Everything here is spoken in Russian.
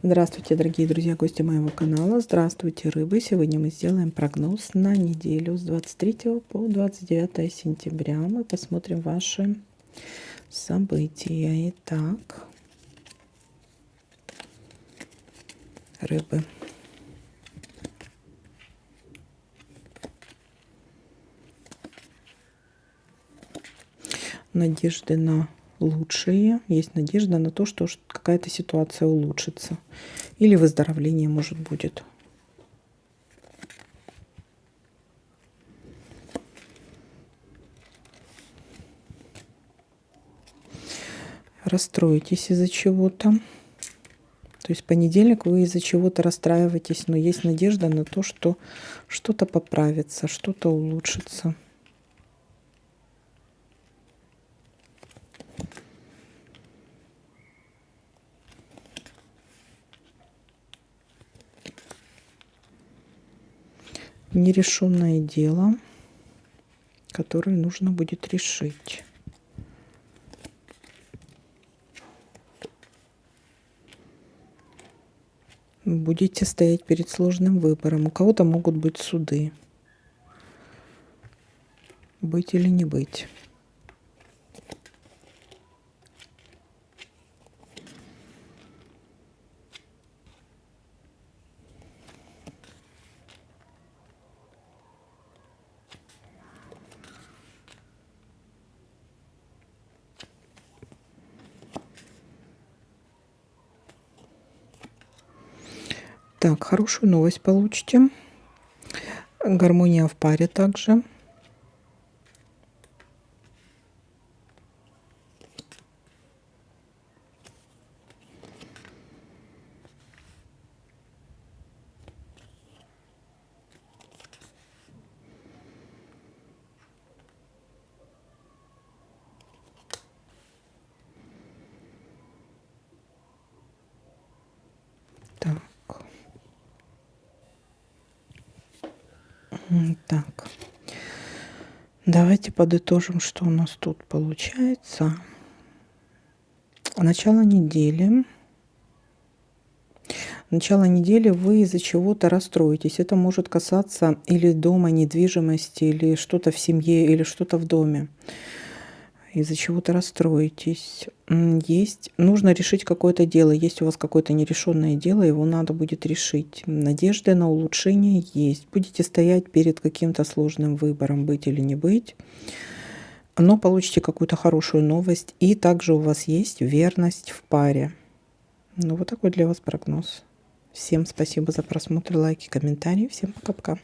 Здравствуйте, дорогие друзья, гости моего канала. Здравствуйте, рыбы. Сегодня мы сделаем прогноз на неделю с 23 по 29 сентября. Мы посмотрим ваши события. Итак, рыбы. Надежды на лучшее. Есть надежда на то, что какая-то ситуация улучшится. Или выздоровление, может, будет. Расстроитесь из-за чего-то. То есть в понедельник вы из-за чего-то расстраиваетесь, но есть надежда на то, что что-то поправится, что-то улучшится. Нерешенное дело, которое нужно будет решить. Будете стоять перед сложным выбором. У кого-то могут быть суды. Быть или не быть. Так, хорошую новость получите. Гармония в паре также. Так. Так. Давайте подытожим, что у нас тут получается. Начало недели. Начало недели вы из-за чего-то расстроитесь. Это может касаться или дома, недвижимости, или что-то в семье, или что-то в доме. Из-за чего-то расстроитесь. Нужно решить какое-то дело. Есть у вас какое-то нерешенное дело, его надо будет решить. Надежды на улучшение есть. Будете стоять перед каким-то сложным выбором, быть или не быть. Но получите какую-то хорошую новость. И также у вас есть верность в паре. Ну, вот такой для вас прогноз. Всем спасибо за просмотр, лайки, комментарии. Всем пока-пока.